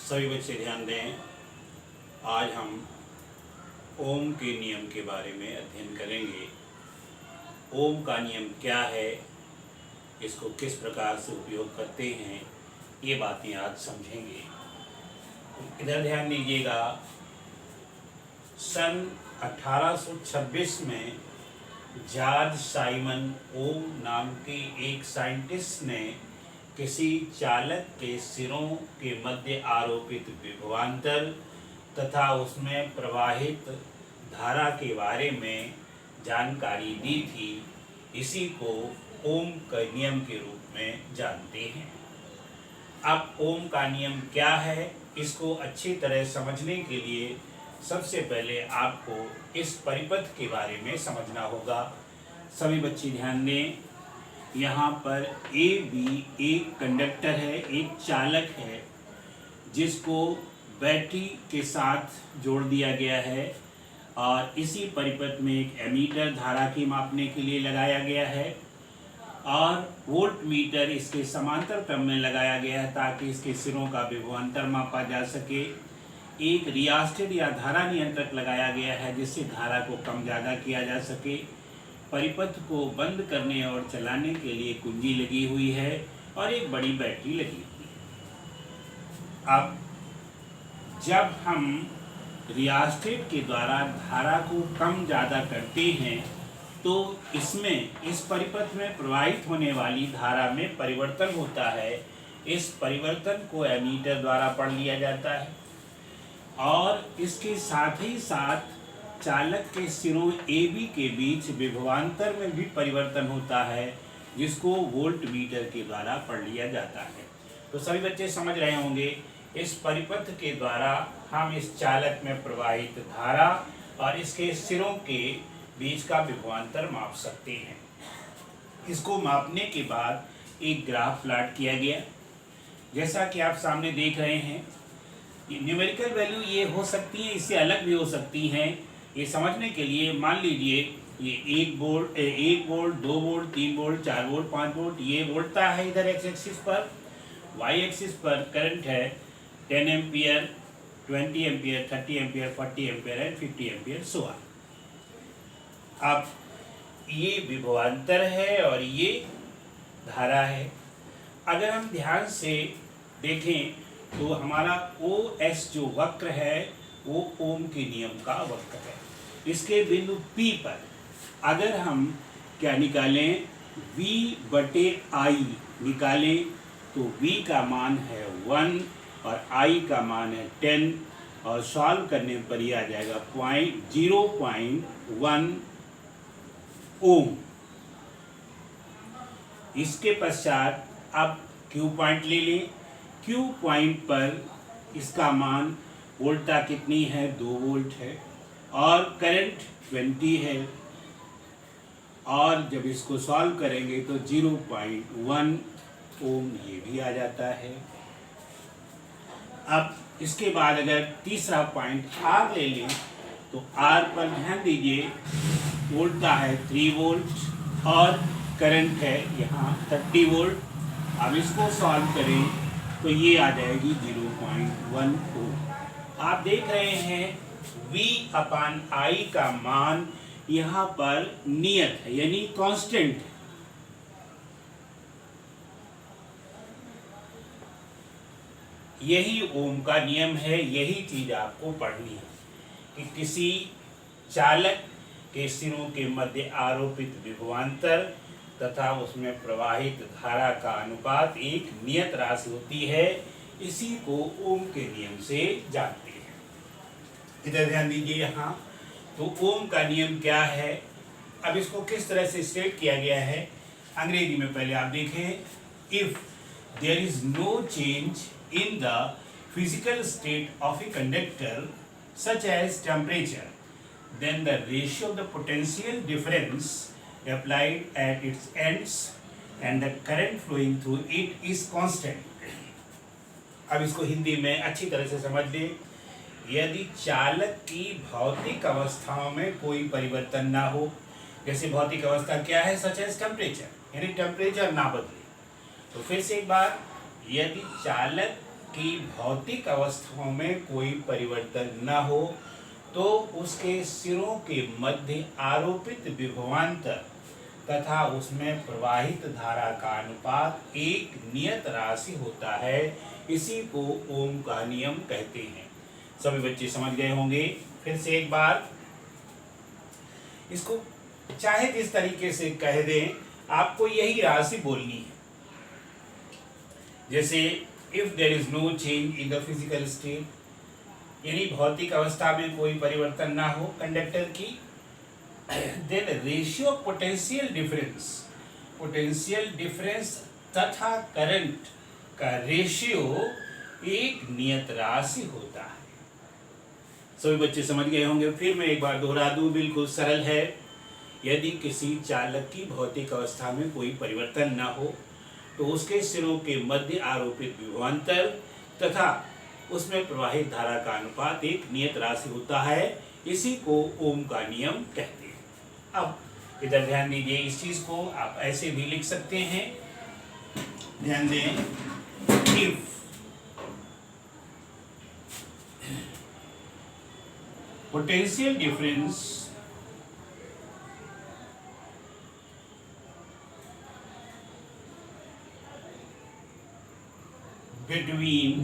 सभी बच्चे ध्यान दें। आज हम ओम के नियम के बारे में अध्ययन करेंगे। ओम का नियम क्या है, इसको किस प्रकार से उपयोग करते हैं, ये बातें आज समझेंगे। इधर ध्यान दीजिएगा। सन 1826 में जॉर्ज साइमन ओम नाम के एक साइंटिस्ट ने किसी चालक के सिरों के मध्य आरोपित विभवांतर तथा उसमें प्रवाहित धारा के बारे में जानकारी दी थी। इसी को ओम के नियम के रूप में जानते हैं। अब ओम का नियम क्या है, इसको अच्छी तरह समझने के लिए सबसे पहले आपको इस परिपथ के बारे में समझना होगा। सभी बच्चे ध्यान दें। यहाँ पर ए बी एक कंडक्टर है, एक चालक है जिसको बैटरी के साथ जोड़ दिया गया है और इसी परिपथ में एक एमीटर धारा की मापने के लिए लगाया गया है और वोल्ट मीटर इसके समांतर क्रम में लगाया गया है ताकि इसके सिरों का विभवांतर मापा जा सके। एक रियास्टेट या धारा नियंत्रक लगाया गया है जिससे धारा को कम ज़्यादा किया जा सके। परिपथ को बंद करने और चलाने के लिए कुंजी लगी हुई है और एक बड़ी बैटरी लगी हुई है। अब जब हम रियास्टेट के द्वारा धारा को कम ज़्यादा करते हैं तो इसमें इस परिपथ में प्रवाहित होने वाली धारा में परिवर्तन होता है। इस परिवर्तन को एमीटर द्वारा पढ़ लिया जाता है और इसके साथ ही साथ चालक के सिरों ए बी के बीच विभवांतर में भी परिवर्तन होता है जिसको वोल्ट मीटर के द्वारा पढ़ लिया जाता है। तो सभी बच्चे समझ रहे होंगे, इस परिपथ के द्वारा हम इस चालक में प्रवाहित धारा और इसके सिरों के बीच का विभवांतर माप सकते हैं। इसको मापने के बाद एक ग्राफ प्लॉट किया गया, जैसा कि आप सामने देख रहे हैं। न्यूमेरिकल वैल्यू ये हो सकती है, इससे अलग भी हो सकती हैं। ये समझने के लिए मान लीजिए ये 1 volt 2 volt 3 volt 4 volt 5 volt ये वोल्टता है। इधर एक्स एक्सिस पर, वाई एक्सिस पर करंट है 10 ampere 20 ampere 30 ampere 40 ampere and 50 ampere so on. अब ये विभवांतर है और ये धारा है। अगर हम ध्यान से देखें तो हमारा ओ एस जो वक्र है वो ओम के नियम का वक्र है। इसके बिंदु P पर अगर हम क्या निकालें, V/I निकालें तो V का मान है 1 और I का मान है 10 और सॉल्व करने पर ही आ जाएगा 0.1 ओम। इसके पश्चात अब Q पॉइंट ले लें। Q पॉइंट पर इसका मान वोल्टता कितनी है, 2 वोल्ट है और करंट 20 है और जब इसको सॉल्व करेंगे तो 0.1 ओम ये भी आ जाता है। अब इसके बाद अगर तीसरा पॉइंट R ले लें तो R पर ध्यान दीजिए, वोल्टता है 3 वोल्ट और करंट है यहाँ 30 वोल्ट। अब इसको सॉल्व करें तो ये आ जाएगी 0.1 ओम। आप देख रहे हैं V/I का मान यहाँ पर नियत है यानी कांस्टेंट है। यही ओम का नियम है, यही चीज आपको पढ़नी है कि किसी चालक के सिरों के मध्य आरोपित विभवांतर तथा उसमें प्रवाहित धारा का अनुपात एक नियत राशि होती है। इसी को ओम के नियम से जानते हैं। इधर ध्यान दीजिए। यहाँ तो ओम का नियम क्या है, अब इसको किस तरह से स्टेट किया गया है अंग्रेजी में पहले आप देखें। If there is no change in the physical state of a conductor such as temperature then the ratio of the potential difference applied at its ends and the current flowing through it is constant। अब इसको हिंदी में अच्छी तरह से समझ लें। यदि चालक की भौतिक अवस्थाओं में कोई परिवर्तन ना हो, जैसे भौतिक अवस्था क्या है, सच एज टेम्परेचर, यानी टेम्परेचर ना बदले। तो फिर से एक बार, यदि चालक की भौतिक अवस्थाओं में कोई परिवर्तन न हो तो उसके सिरों के मध्य आरोपित विभवांतर तथा उसमें प्रवाहित धारा का अनुपात एक नियत राशि होता है। इसी को ओम का नियम कहते हैं। सभी बच्चे समझ गए होंगे। फिर से एक बार इसको चाहे जिस तरीके से कह दें, आपको यही राशि बोलनी है। जैसे if there is no change in the physical state, यानी भौतिक अवस्था में कोई परिवर्तन ना हो कंडक्टर की, देन रेशियो पोटेंशियल डिफरेंस तथा करंट का रेशियो एक नियत राशि होता है। सभी बच्चे समझ गए होंगे। फिर मैं एक बार दोहरा दूं, बिल्कुल सरल है। यदि किसी चालक की भौतिक अवस्था में कोई परिवर्तन न हो तो उसके सिरों के मध्य आरोपित विभवांतर तथा उसमें प्रवाहित धारा का अनुपात एक नियत राशि होता है। इसी को ओम का नियम कहते हैं। अब इधर ध्यान दीजिए, इस चीज को आप ऐसे भी लिख सकते हैं। ध्यान दें, if potential difference between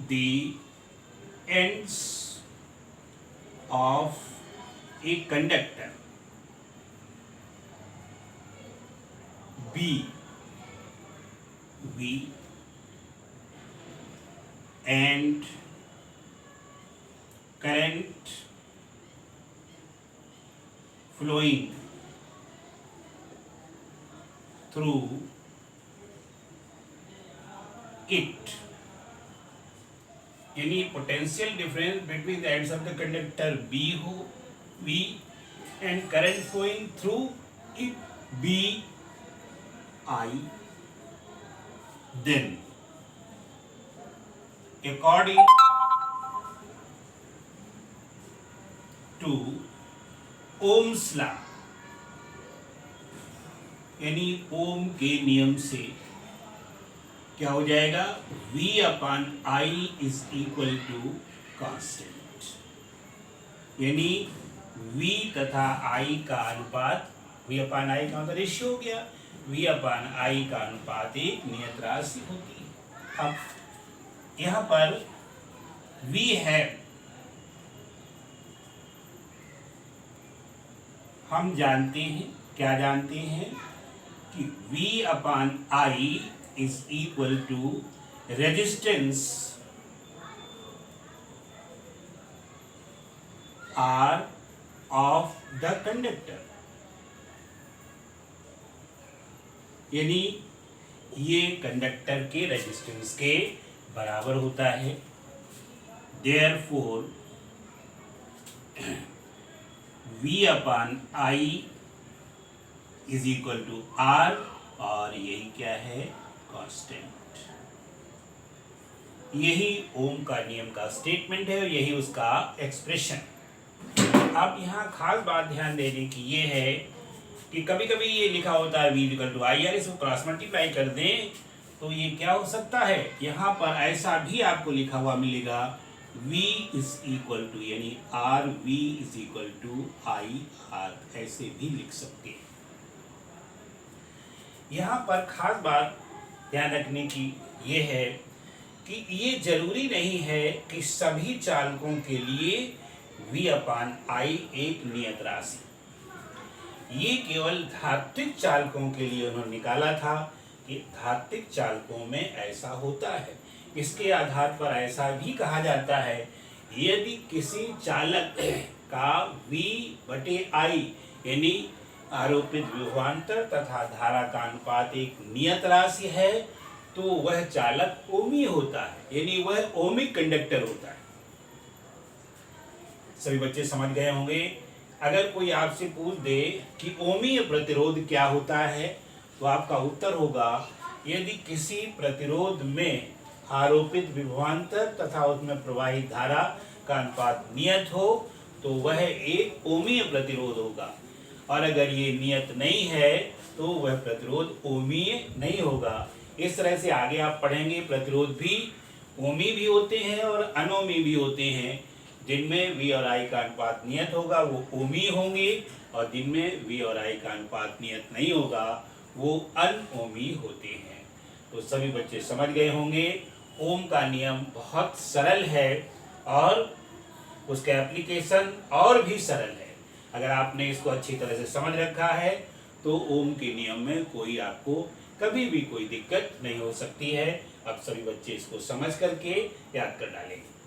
the ends of a conductor B and current flowing through it, यानी potential difference between the ends of the conductor B and current flowing through it I, then according to Ohm's law, यानी ओम के नियम से क्या हो जाएगा, V/I is equal to constant, यानी V तथा I का अनुपात, V/I का मतलब रेशियो हो गया, V/I का अनुपात एक नियत राशि होती है। अब यहाँ पर V है, हम जानते हैं, क्या जानते हैं कि V/I is equal to resistance R of the conductor, यानी ये कंडक्टर के रेजिस्टेंस के बराबर होता है। Therefore V/I is equal to R, और यही क्या है, कांस्टेंट। यही ओम का नियम का स्टेटमेंट है और यही उसका एक्सप्रेशन। अब यहाँ खास बात ध्यान देने की ये है कि कभी कभी ये लिखा होता है V/IR, इसको क्रॉस मल्टीप्लाई कर दें तो ये क्या हो सकता है, यहाँ पर ऐसा भी आपको लिखा हुआ मिलेगा V इज इक्वल टू, यानी RV is equal to IR, ऐसे भी लिख सकते हैं। यहाँ पर खास बात ध्यान रखने की ये है कि ये जरूरी नहीं है कि सभी चालकों के लिए V/I एक नियत राशि, ये केवल धात्विक चालकों के लिए उन्होंने निकाला था कि धात्विक चालकों में ऐसा होता है। इसके आधार पर ऐसा भी कहा जाता है, यदि किसी चालक का V/I यानी आरोपित विभवांतर तथा धारा का अनुपात एक नियत राशि है तो वह चालक ओमी होता है, यानी वह ओमिक कंडक्टर होता है। सभी बच्चे समझ गए होंगे। अगर कोई आपसे पूछ दे कि ओमीय प्रतिरोध क्या होता है तो आपका उत्तर होगा, यदि किसी प्रतिरोध में आरोपित विभवांतर तथा उसमें प्रवाहित धारा का अनुपात नियत हो तो वह एक ओमीय प्रतिरोध होगा, और अगर ये नियत नहीं है तो वह प्रतिरोध ओमीय नहीं होगा। इस तरह से आगे आप पढ़ेंगे। प्रतिरोध भी ओमी भी होते हैं और अनोमी भी होते हैं। जिनमें V और I का अनुपात नियत होगा वो ओमी होंगे, और जिनमें V और I का अनुपात नियत नहीं होगा वो अनओमी होते हैं। तो सभी बच्चे समझ गए होंगे। ओम का नियम बहुत सरल है और उसका एप्लीकेशन और भी सरल है। अगर आपने इसको अच्छी तरह से समझ रखा है तो ओम के नियम में कोई आपको कभी भी कोई दिक्कत नहीं हो सकती है। अब सभी बच्चे इसको समझ करके याद कर डालेंगे।